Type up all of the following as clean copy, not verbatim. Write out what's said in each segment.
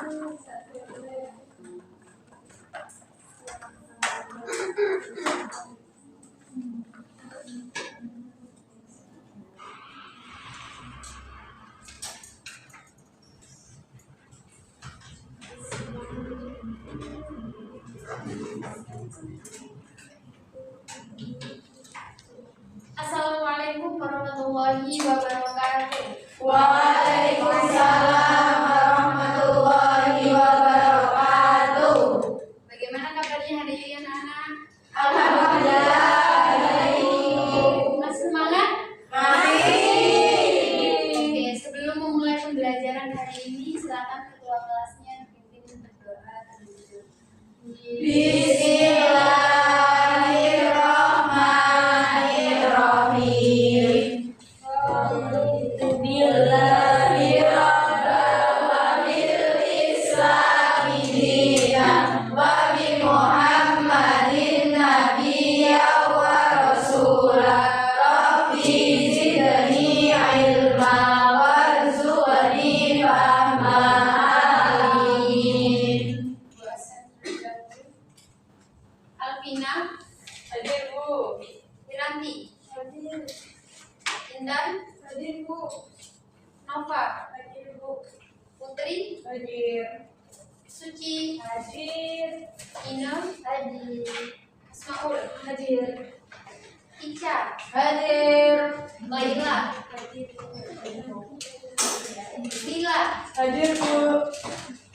Assalamualaikum warahmatullahi wabarakatuh. Waalaikumsalam warahmatullahi wabarakatuh. Bagaimana kabarnya hari ini anak-anak? Alhamdulillah baik. Masih semangat? Masih. Oke, sebelum memulai pembelajaran hari ini, silakan ketua kelasnya pimpin berdoa terlebih dahulu. Bismillahirrahmanirrahim. Alvina, Hadir, Bu. Wiranti, Hadir. Indan, Hadir, Bu. Nova, Hadir, Bu. Putri, Hadir. Suci, Hadir. Ina, Hadir. Asmaul, Hadir. Ica, Hadir. Laila, Lila, Hadir, Bu.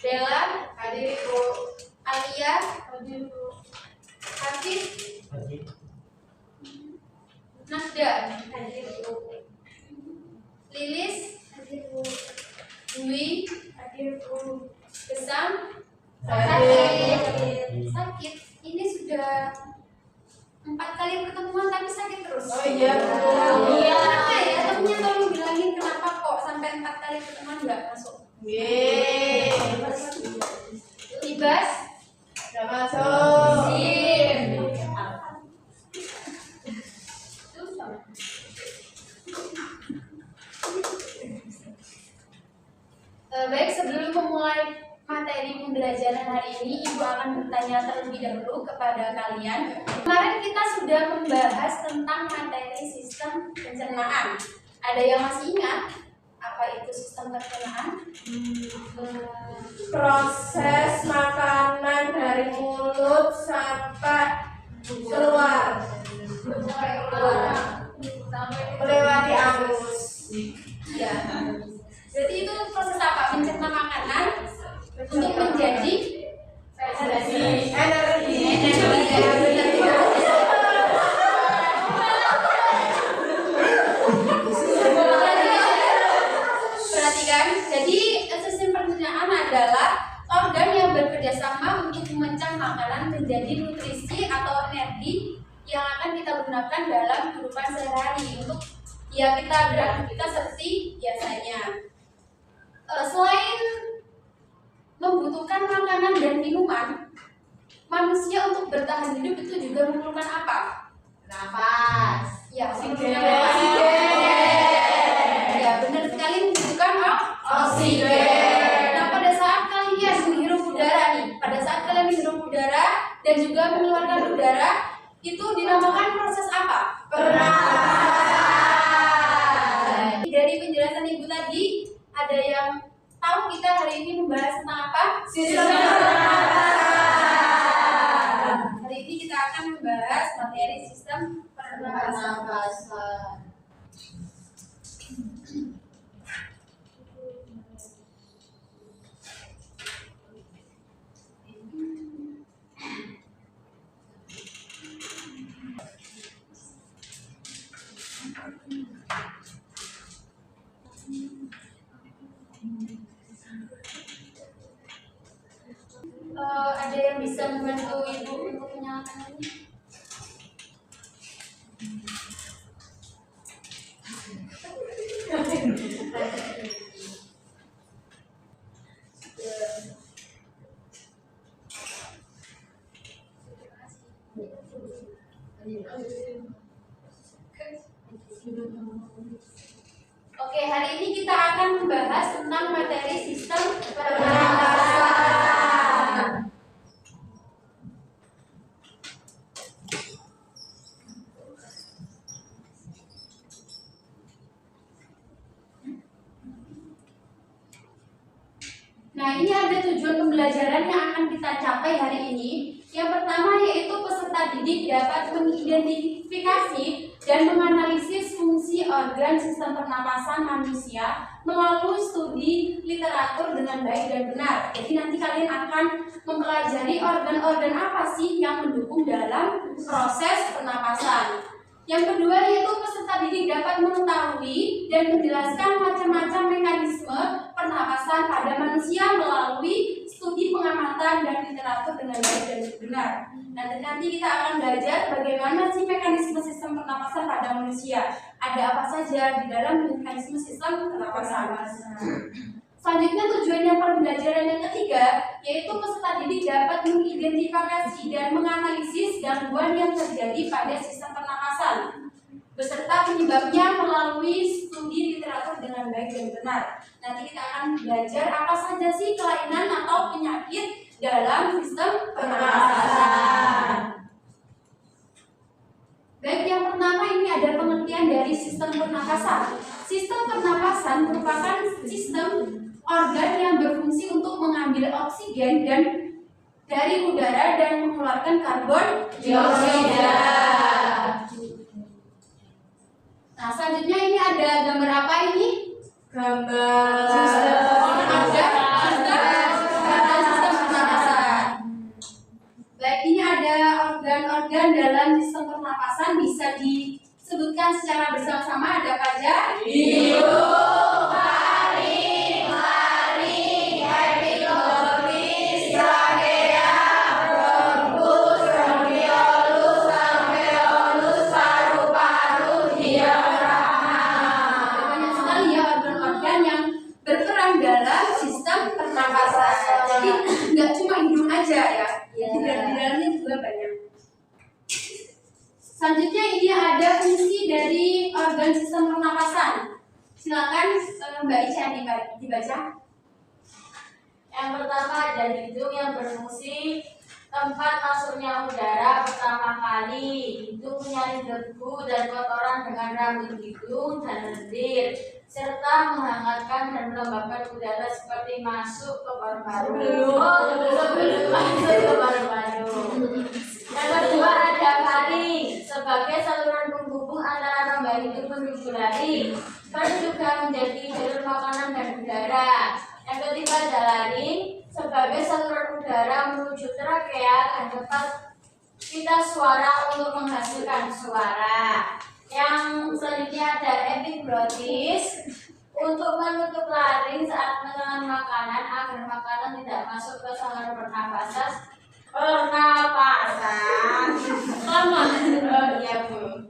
Bella, Hadir, Bu. Alia, Hadir, Bu. Hafiz, Nasda, Hadir, Bu. Lilis, Hadir, Bu. Dwi, Hadir, Bu. Gesang, Hadir. sakit. Ini sudah 4 kali pertemuan tapi sakit terus. Oh iya, Bu. Iya. Kenapa ya? Temennya tolong bilangin kenapa kok sampai 4 kali pertemuan nggak masuk. Yeay. Ibas, Udah masuk. Sim. Baik, sebelum memulai materi pembelajaran hari ini, Ibu akan bertanya terlebih dahulu kepada kalian. Kemarin kita sudah membahas tentang materi sistem pencernaan. Ada yang masih ingat apa itu sistem pencernaan? Proses makanan dari mulut sampai keluar melewati anus. Ya. Berarti itu proses apa? Mencerna makanan untuk menjadi Energi. Ya, benar. Perhatikan, jadi sistem pencernaan adalah organ yang bekerja sama untuk memecah makanan menjadi nutrisi atau energi yang akan kita gunakan dalam kehidupan sehari-hari untuk ya kita beraktivitas seperti biasanya. Selain membutuhkan makanan dan minuman, manusia untuk bertahan hidup itu juga memerlukan apa? Nafas. Ya, Oksigen. Ya, benar sekali membutuhkan Oksigen. Nah, pada saat kalian menghirup udara nih, pada saat kalian menghirup udara dan juga mengeluarkan udara, itu dinamakan proses apa? Pernafasan. Dari penjelasan Ibu tadi, ada yang tahu kita hari ini membahas tentang apa? Sistem pernafasan. Hari ini kita akan membahas materi sistem pernafasan. Pernafasan. Ada yang bisa membantu Ibu untuk menyalakan ini? Oke, hari ini kita akan membahas tentang materi sistem pernafasan. Nah, ini ada tujuan pembelajaran yang akan kita capai hari ini. Yang pertama yaitu peserta didik dapat mengidentifikasi dan menganalisis fungsi organ sistem pernapasan manusia melalui studi literatur dengan baik dan benar. Jadi nanti kalian akan mempelajari organ-organ apa sih yang mendukung dalam proses pernapasan. Yang kedua yaitu peserta didik dapat mengetahui dan menjelaskan macam-macam mekanisme pernapasan pada manusia melalui studi pengamatan dan literatur dengan baik dan benar. Nanti kita akan belajar bagaimana sih mekanisme sistem pernapasan pada manusia. Ada apa saja di dalam mekanisme sistem pernapasan. Selanjutnya tujuan yang pembelajaran yang ketiga yaitu peserta didik dapat mengidentifikasi dan menganalisis gangguan yang terjadi pada sistem pernapasan beserta penyebabnya melalui studi literatur dengan baik dan benar. Nanti kita akan belajar apa saja sih kelainan atau penyakit dalam sistem pernapasan. Baik, yang pertama ini ada pengertian dari sistem pernapasan. Sistem pernapasan merupakan sistem organ yang berfungsi untuk mengambil oksigen dan dari udara dan mengeluarkan karbon dioksida. Nah, selanjutnya ini ada gambar apa ini? Gambar Sistem pernapasan. Baik, ini ada organ-organ dalam sistem pernapasan, bisa disebutkan secara bersama-sama, ada apa aja? hidung, taring, lari, epiglottis, trakea, bronkus, bronkiolus, alveolus, paru-paru, diafragma. Banyak sekali ya organ-organ yang berperan dalam sistem pernapasan. Jadi nggak cuma hidung aja ya, di dalamnya juga banyak. Selanjutnya ini ada fungsi dari organ sistem pernapasan. Silakan Mbak Ica dibaca. Yang pertama ada hidung yang berfungsi tempat masuknya udara pertama kali. Hidung menyaring debu dan kotoran dengan rambut hidung dan lendir, serta menghangatkan dan melembabkan udara seperti masuk ke paru-paru. Sebelum masuk ke paru-paru. Yang kedua ada faring sebagai saluran penghubung antara rongga hidung menuju lari. Faring juga menjadi jalur makanan dan udara. Yang ketiga ada laring sebagai saluran udara menuju trakea dan tempat kita suara untuk menghasilkan suara. Yang selanjutnya ada epiglottis untuk menutup laring saat menelan makanan agar makanan tidak masuk ke saluran pernapasan. Lama. Iya, Bu.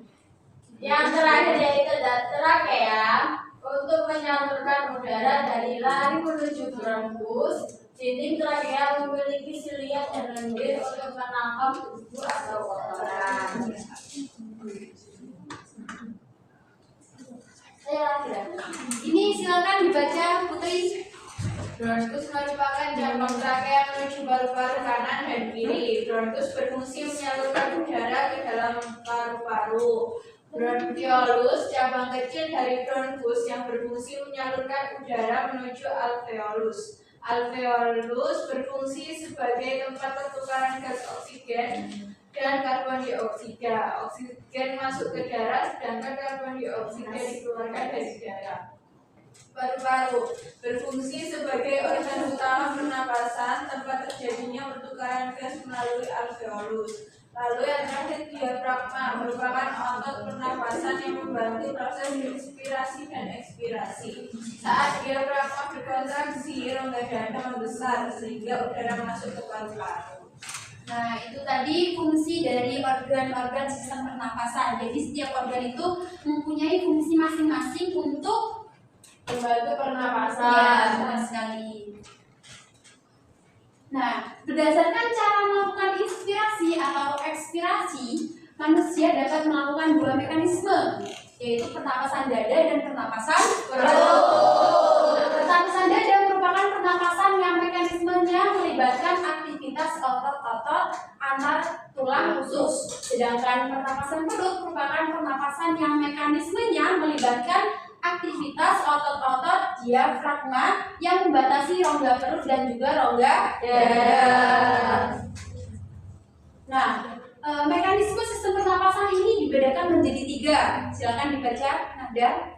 Yang terakhir yaitu trakea untuk menyalurkan udara dari laring menuju bronkus. Dinding trakea memiliki siliat dan lendir untuk menangkap debu atau kotoran. Ini silakan dibaca Putri. Bronkus merupakan cabang trakea menuju paru-paru kanan dan kiri. Bronkus berfungsi menyalurkan udara ke dalam paru-paru. Bronkiolus cabang kecil dari bronkus yang berfungsi menyalurkan udara menuju alveolus. Alveolus berfungsi sebagai tempat pertukaran gas oksigen dan karbon dioksida. Oksigen masuk ke darah, sedangkan karbon dioksida dikeluarkan dari darah. Paru-paru berfungsi sebagai organ utama pernapasan, tempat terjadinya pertukaran gas melalui alveolus. Lalu yang terakhir diafragma merupakan otot pernapasan yang membantu proses inspirasi dan ekspirasi. Saat diafragma berkontraksi, rongga dada membesar sehingga udara masuk ke paru-paru. Nah, itu tadi fungsi dari organ-organ sistem pernapasan. Jadi setiap organ itu mempunyai fungsi masing-masing untuk Membantu ya, pernapasan. benar sekali. Nah, berdasarkan cara melakukan inspirasi atau ekspirasi, manusia dapat melakukan dua mekanisme, yaitu pernapasan dada dan pernapasan perut. Pernapasan dada merupakan pernapasan yang mekanismenya melibatkan aktivitas otot-otot antar tulang usus. Sedangkan pernapasan perut merupakan pernapasan yang mekanismenya melibatkan aktivitas otot-otot diafragma yang membatasi rongga perut dan juga rongga dada. Nah, mekanisme sistem pernapasan ini dibedakan menjadi 3. Silakan dibaca, Nada.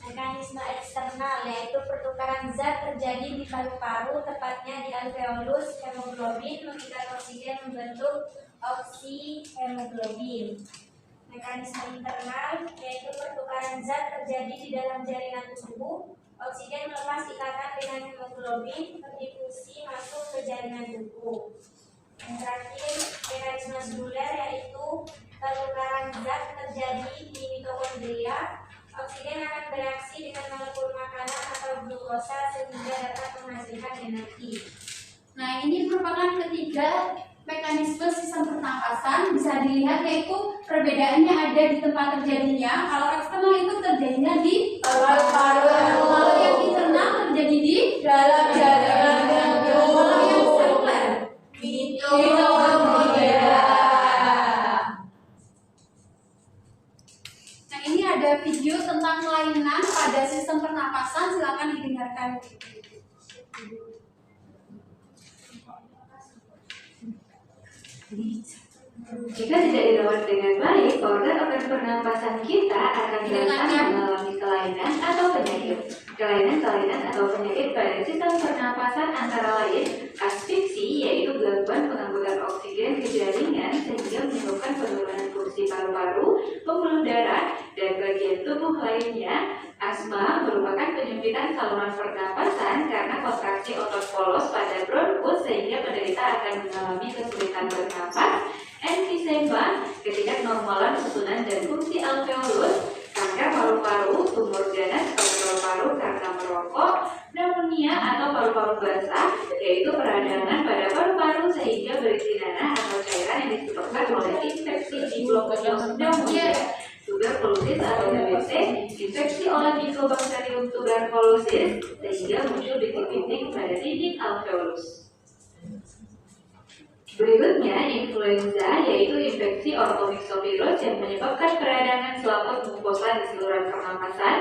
Mekanisme eksternal yaitu pertukaran zat terjadi di paru-paru, tepatnya di alveolus. Hemoglobin mengikat oksigen membentuk oksihemoglobin. Mekanisme internal yaitu pertukaran zat terjadi di dalam jaringan tubuh. Oksigen melepas ikatan dengan hemoglobin, berdifusi masuk ke jaringan tubuh. Yang terakhir, mekanisme seluler yaitu pertukaran zat terjadi di mitokondria. Oksigen akan bereaksi dengan molekul makanan atau glukosa sehingga dapat menghasilkan energi. Nah, ini merupakan ketiga mekanisme sistem pernapasan. Bisa dilihat yaitu perbedaannya ada di tempat terjadinya. Kalau eksternal itu terjadinya di paru-paru. Kalau yang internal terjadi di dalam jaringan tubuh. Kalau yang seluler mitokondria. Nah, ini ada video tentang kelainan pada sistem pernapasan. Silakan didengarkan. Jika tidak dirawat dengan baik, organ-organ pernapasan kita akan rentan mengalami kelainan atau penyakit. Kelainan-kelainan atau penyakit pada sistem pernapasan antara lain asfiksi, yaitu gangguan pengangkutan oksigen ke jaringan sehingga menyebabkan penurunan fungsi paru-paru, pembuluh darah, dan bagian tubuh lainnya. Asma merupakan penyempitan saluran pernapasan karena kontraksi otot polos pada bronkus sehingga penderita akan mengalami kesulitan bernapas. Emfisema, ketidaknormalan susunan dan fungsi alveolus. Kanker paru-paru, tumor ganas pada paru-paru karena merokok. Pneumonia atau paru-paru basah, yaitu peradangan pada paru-paru sehingga berisi nanah atau cairan yang disebabkan oleh infeksi di Diplococcus pneumonia. Tuberkulosis atau TBC, infeksi oleh Mycobacterium tuberculosis sehingga muncul bintik-bintik pada dinding alveolus. Berikutnya, influenza, yaitu infeksi ortomyxovirus yang menyebabkan peradangan selaput mukosa di saluran pernapasan.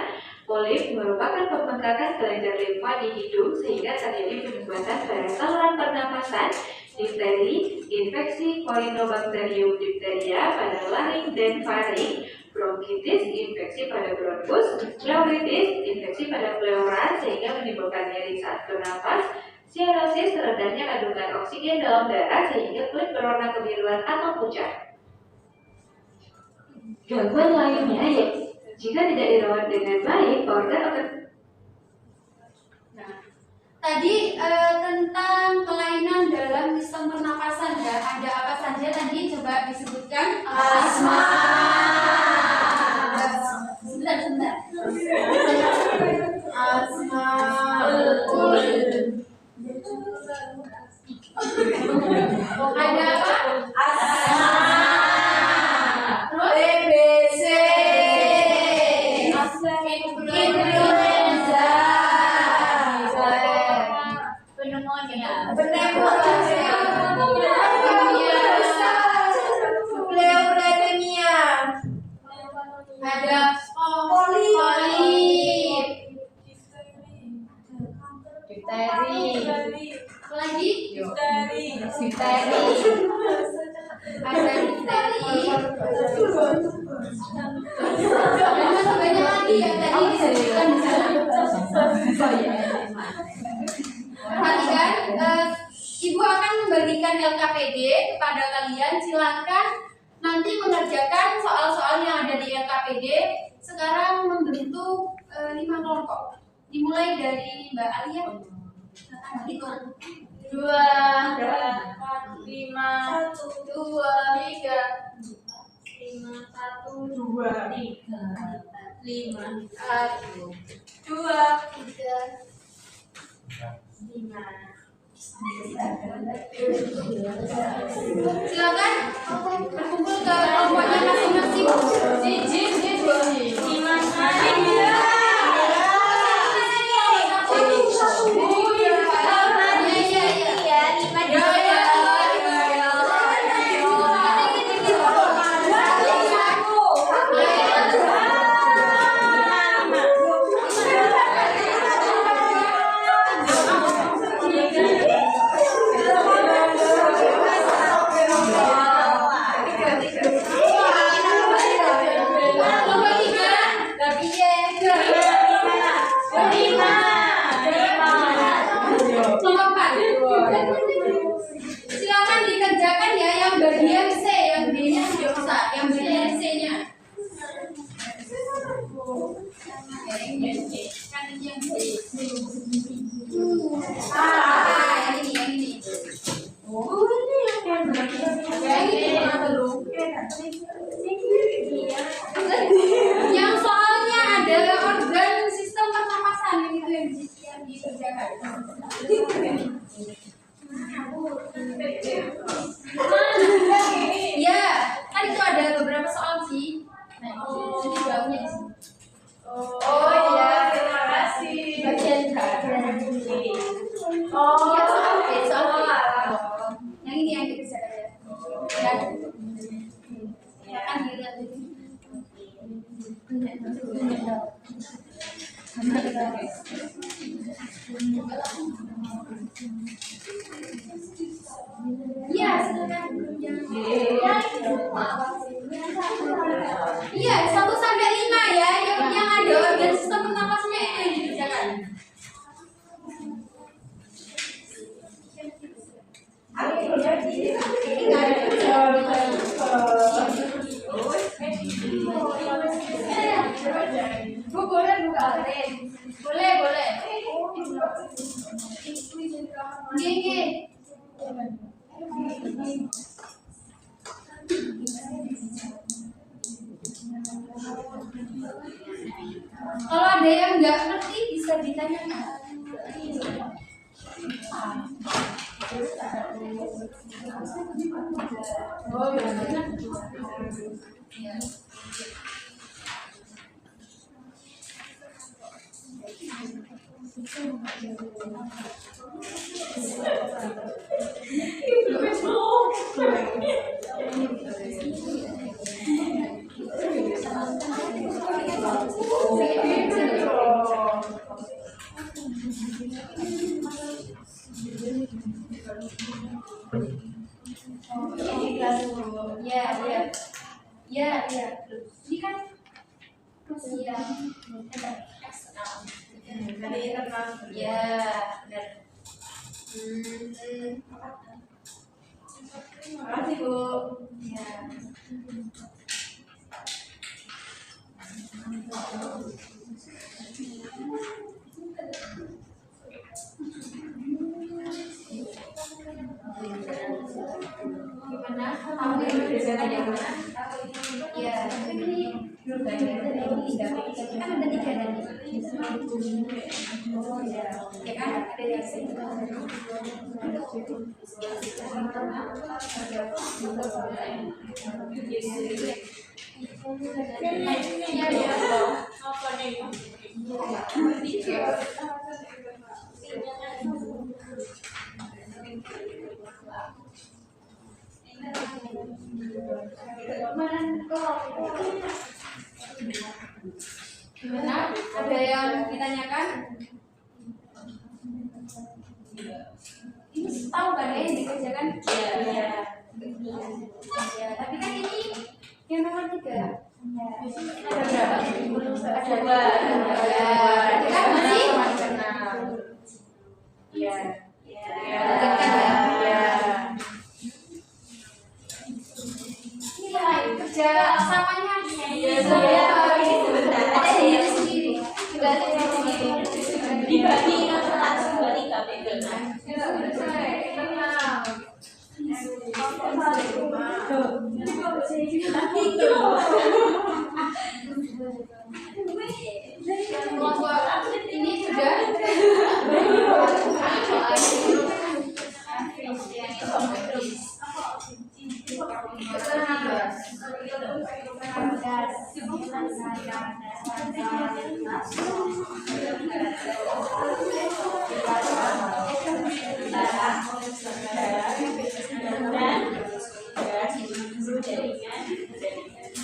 Polip merupakan pembengkakan kelenjar limfa di hidung sehingga terjadi penyumbatan pada saluran pernapasan. Difteri, infeksi Corynebacterium diphtheria pada laring dan faring. Bronkitis, infeksi pada bronkus. Pleuritis, infeksi pada pleura sehingga menimbulkan nyeri saat bernapas. Sianosis, rendahnya kandungan oksigen dalam darah sehingga kulit berwarna kebiruan atau pucat. Gangguan lainnya ya, jika tidak dirawat dengan baik, organ akan. Nah, tadi tentang kelainan dalam sistem pernapasan ya. Ada apa saja tadi? Coba disebutkan. Asma. Sebentar. Asma. Ada apa? Asma. Terus? TBC. Influenza. Pneumonia. Pleuremia. Ada polip. Difteri. Apa lagi? Difteri. Ada difteri. Dan masih banyak lagi yang tadi disebutkan di sana. Perhatikan, Ibu akan membagikan LKPD kepada kalian. Silakan nanti mengerjakan soal-soal yang ada di LKPD. Sekarang membentuk 5 kelompok. Dimulai dari Mbak Alia. Hitung. 2, 4, 5, 1, 2, 3, 5, 1, 2, 3, 5, 1, 2, 3, 5. Silakan berkumpul ke kelompoknya masing-masing. yang dikerjakan? Ya, kan itu ada beberapa soal sih. Nah, itu jawabnya di sini. Oh iya, terima kasih. Bagian Iya, soal B, soal B. Yang ini yang dikerjakan ya. Dan kan dilihat dulu. Iya, silakan. Iya, 1 sampai 5 ya. Yang ada organ sistem pernapasannya itu yang dikerjakan. Bu, boleh buka aren. Boleh. Gini. Kalau ada yang nggak ngerti bisa ditanyakan. Oh, ya. Ya. Ini kan Rusia. Dari internal. Ya, benar. Terima kasih, Bu. Ya. Gimana? Kamu yang bekerjakan yang mana? Ya, ini bagian dari ini kan ada 3 tadi. Oh ya, ya kan ada yang sini. Apa nih? Gimana? Ada yang ditanyakan? Ini tahu kan ya yang dikerjakan? Iya. Ya, tapi kan ini yang nomor 3. Ada berapa? Ada 2. Ya, Kan masih? Iya. Ini lah kerja samanya. Iya, Ada sebentar. diri sendiri. Juga ada diri sendiri. Dibagi langsung kembali KPK. Ini sudah.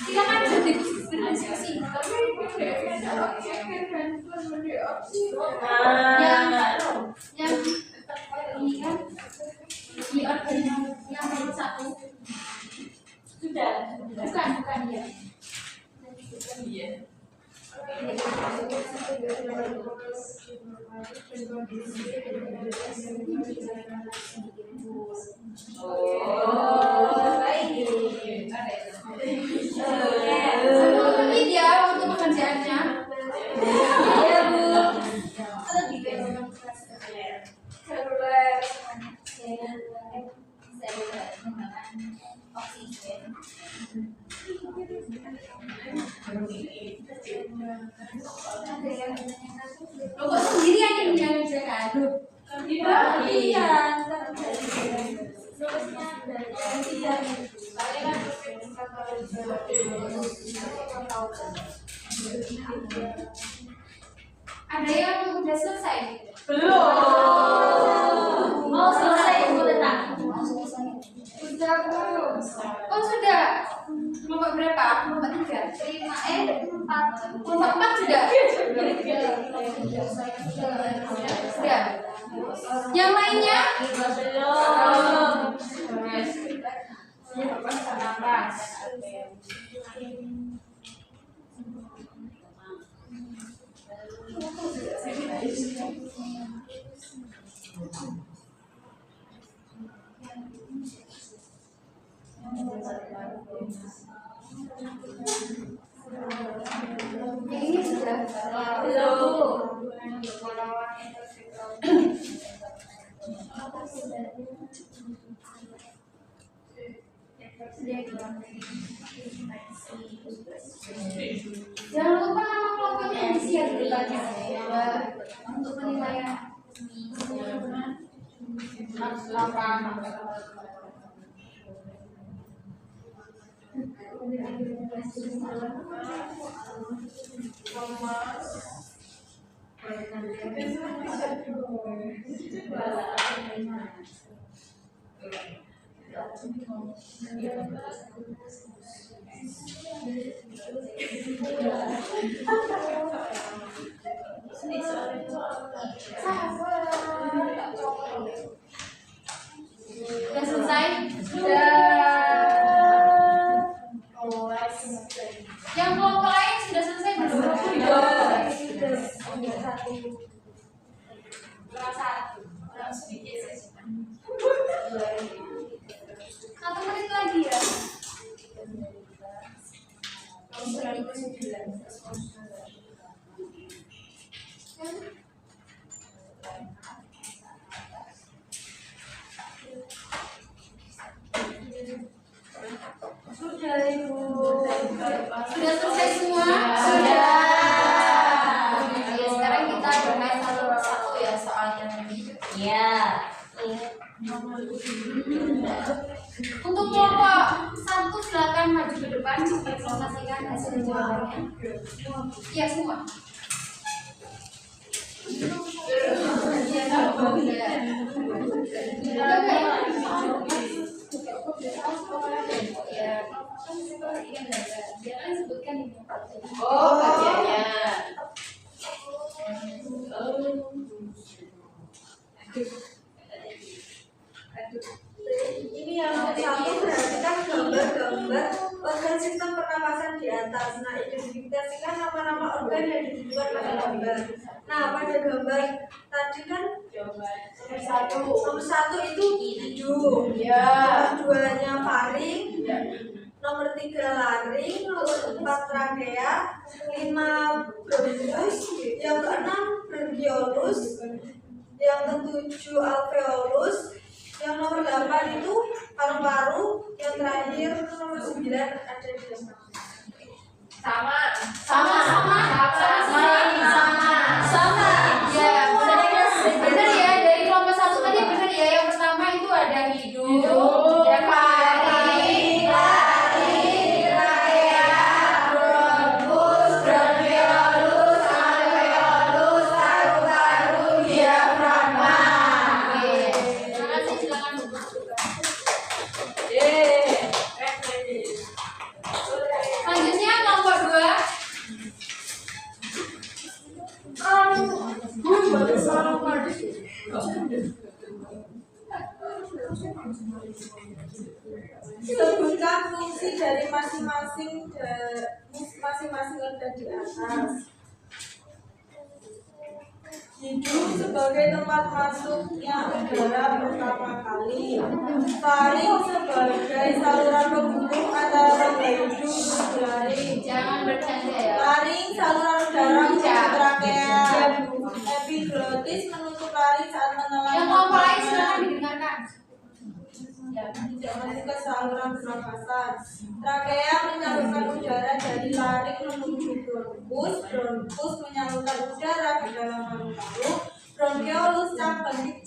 Silakan berdiskusi. Yang ini kan di organ yang nomor 1 Sudah. bukan ya. Iya. Satu menit ya untuk pekerjaannya. Iya, Bu. Lo kok sendiri Aduh. Iya. Ada yang udah selesai? Belum. Mau selesai ibu tetap. Sudah belum? Oh sudah. Kelompok berapa? Kelompok 3? 4. Kelompok 4 sudah? Sudah. Yang lainnya? Belum. Yang ini sudah? Belum. Jangan lupa nama kelompoknya diisi ya di depannya untuk penilaian. Sudah selesai? Yang kelompok lain sudah selesai belum? Satu menit lagi ya. Sudah ibu. Sudah selesai semua? Sudah. Ya, sekarang kita bahas satu persatu ya soalnya nanti. Iya. Untuk kelompok 1 silakan maju ke depan presentasikan hasil jawabannya. Ya semua. Jangan sebutkan ini. Oh, bagiannya. Ini yang satu perhatikan gambar-gambar organ sistem pernapasan di atas. Nah, identifikasikan nama-nama organ yang ditunjukkan pada gambar. Nah, pada gambar tadi kan nomor satu itu hidung, nomor 2-nya faring, nomor 3 laring, nomor 4 trachea, 5 bronchus, yang ke-6 bronchiolus, yang ke-7 alveolus, yang nomor 8 itu paru-paru, yang terakhir nomor 9 ada di dalam. Sama. Ya, benar ya, dari kelompok 1 tadi benar ya. Yang pertama itu ada hidung, yang faring, trachea, bronchus, bronchiolus, alveolus, paru-paru, diafragma. Oke, terima kasih, silakan. Selanjutnya kelompok 2. Sebutkan fungsi dari masing-masing organ di atas. Hidung sebagai tempat masuknya udara pertama kali. Faring sebagai saluran penghubung antara rongga hidung dan laring. Jangan bercanda ya. Laring saluran udara menuju trakea. Epiglottis menutup laring saat menelan. Yang kelompok lain silakan didengarkan. Tidak masuk ke saluran pernapasan. Trakea menyalurkan udara dari laring menuju bronkus. Bronkus menyalurkan udara ke dalam paru-paru. Bronchiolus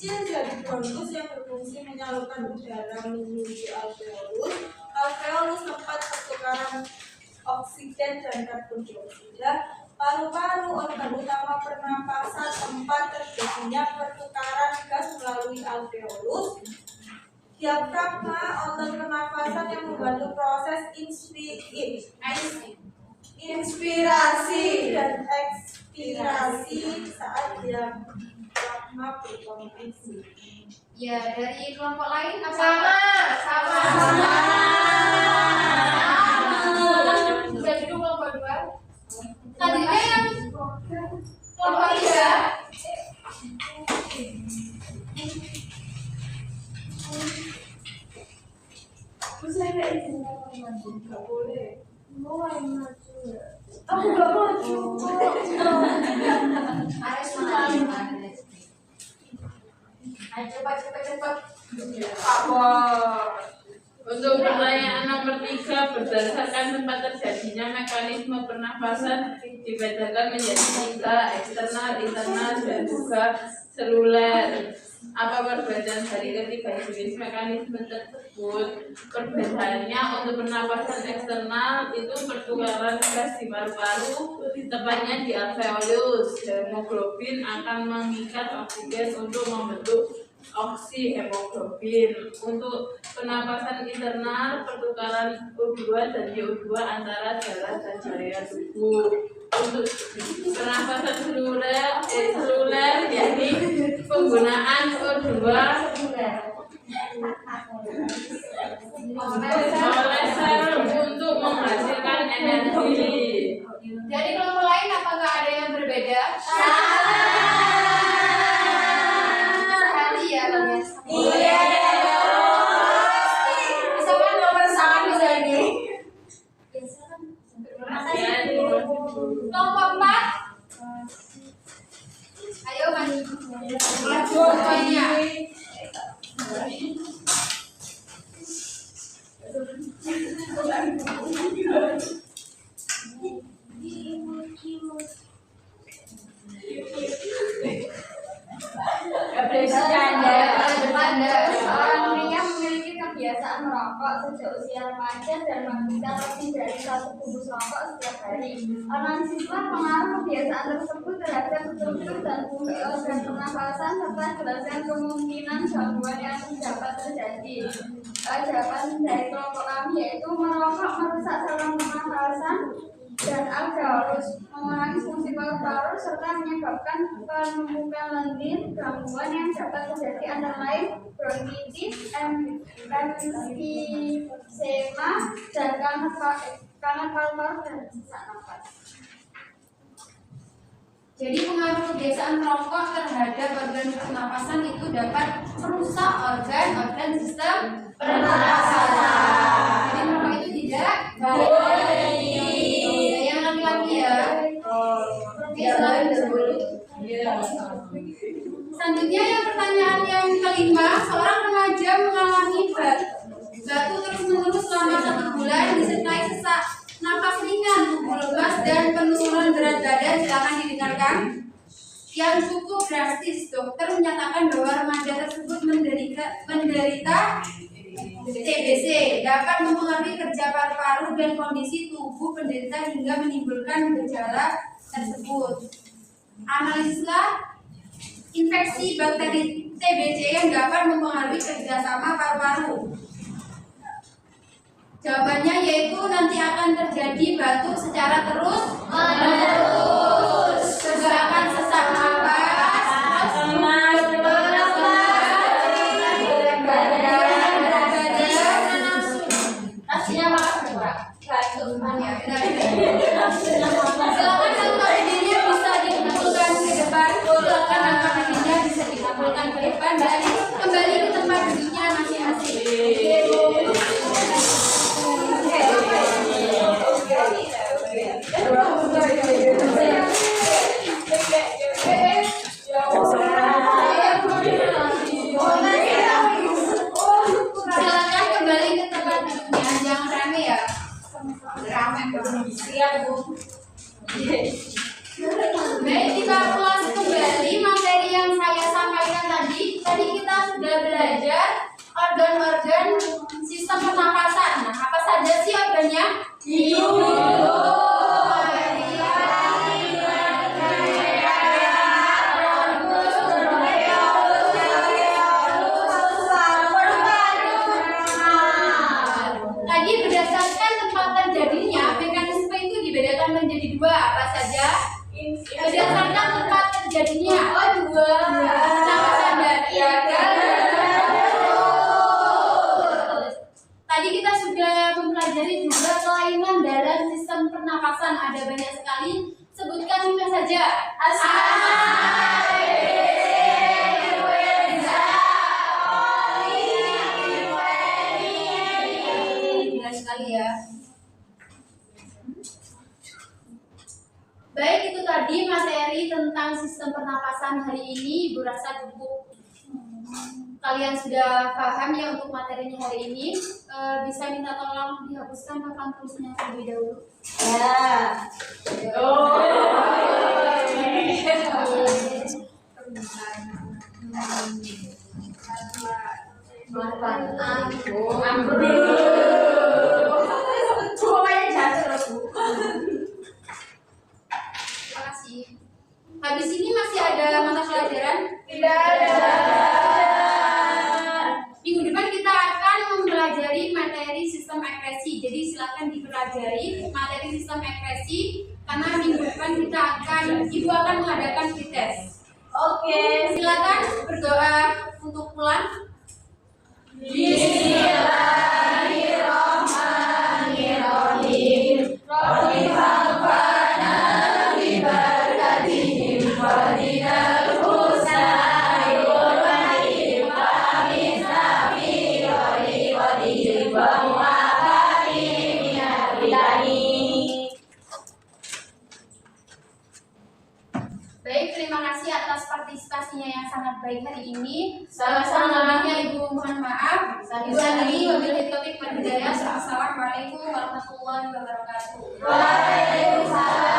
kecil dari bronkus yang berfungsi menyalurkan udara menuju alveolus. Alveolus tempat pertukaran oksigen dan karbon dioksida. Paru-paru organ utama pernapasan tempat terjadinya pertukaran gas melalui alveolus. Diafragma otot pernapasan yang membantu proses inspirasi dan ekspirasi saat diafragma berkontraksi. Ya, dari kelompok lain apa? Sama. Jadi kelompok 2. Selanjutnya yang kelompok 3. Saya nggak izin Nggak boleh. mau maju. Aku nggak maju. Harus mengalami. Ayo cepat. Untuk pertanyaan nomor 3, berdasarkan tempat terjadinya mekanisme pernafasan dibedakan menjadi 3, eksternal, internal, dan juga seluler. Apa perbedaan dari ketiga jenis mekanisme tersebut? Perbedaannya untuk pernapasan eksternal itu pertukaran gas di paru-paru, tepatnya di alveolus. Hemoglobin akan mengikat oksigen untuk membentuk oksihemoglobin. Untuk pernapasan internal, pertukaran O2 dan NO2 antara darah dan jaringan tubuh. Untuk pernapasan seluler yakni penggunaan O2 oleh sel untuk menghasilkan energi. Dari kelompok lain apakah ada yang berbeda? Sehati ya, Bang. Iya. Misalkan nomor sangat bisa ini. Kelompok 4. Ayo maju. Semuanya. Seorang pria memiliki kebiasaan merokok sejak usia remaja dan menghabiskan lebih dari 1 bungkus rokok setiap hari. Analisislah pengaruh kebiasaan tersebut terhadap struktur dan fungsi organ pernafasan serta jelaskan kemungkinan gangguan yang dapat terjadi. Jawaban dari kelompok kami yaitu merokok merusak saluran pernafasan dan alveolus, mengurangi fungsi paru-paru serta menyebabkan penumpukan lendir. Gangguan yang dapat terjadi antara lain bronkitis, emfisema, dan kanker paru-paru dan sesak nafas. Jadi pengaruh kebiasaan merokok terhadap organ pernapasan itu dapat merusak organ sistem pernapasan. Jadi merokok itu tidak baik. Yang laki-laki ya. Selanjutnya yang pertanyaan yang kelima, seorang remaja mengalami batu terus-menerus selama 1 bulan disertai sesak napas ringan, tubuh lemas dan penurunan berat badan. Silakan didengarkan. Yang cukup drastis, dokter menyatakan bahwa remaja tersebut menderita TBC, dapat mempengaruhi kerja paru-paru dan kondisi tubuh penderita hingga menimbulkan gejala tersebut. Analisislah infeksi bakteri TBC yang dapat mempengaruhi kerjasama paru-paru. Jawabannya yaitu nanti akan terjadi batuk secara terus-menerus, gerakan sesak napas, silakan angkat dirinya bisa dikumpulkan ke depan. Silakan angkat dirinya bisa dikumpulkan ke depan dan kembali ke tempat duduknya masing-masing. Silakan kembali ke tempat duduknya, jangan rame ya. Baik, kita ulas kembali materi yang saya sampaikan tadi dua. Sama sadar. Iya kan? Tadi kita sudah mempelajari juga kelainan dalam sistem pernapasan. Ada banyak sekali. Sebutkan 5 saja. Benar sekali ya. Baik, itu tadi materi tentang sistem pernapasan hari ini. Ibu rasa cukup kalian sudah paham ya untuk materinya hari ini. Bisa minta tolong dihapuskan papan tulisnya terlebih dahulu. Terima kasih. Habis ini masih ada mata pelajaran? Tidak ada. Minggu depan kita akan mempelajari materi sistem ekspresi. Jadi silakan dipelajari materi sistem ekspresi karena minggu depan Ibu akan mengadakan pretest. Oke. Silakan berdoa untuk pulang. Bismillahirrahmanirrahim. Rabbi fa'fana bi barakatihim wa dinal husna wa misna fi wa mu'afati minal bidani. Baik, terima kasih atas partisipasinya yang sangat baik hari ini. Sama-sama. Lebih-lebihnya Ibu mohon maaf. Ibu akhiri wabillahi taufiq wal hidayah. Assalamualaikum warahmatullahi wabarakatuh. Waalaikumsalam.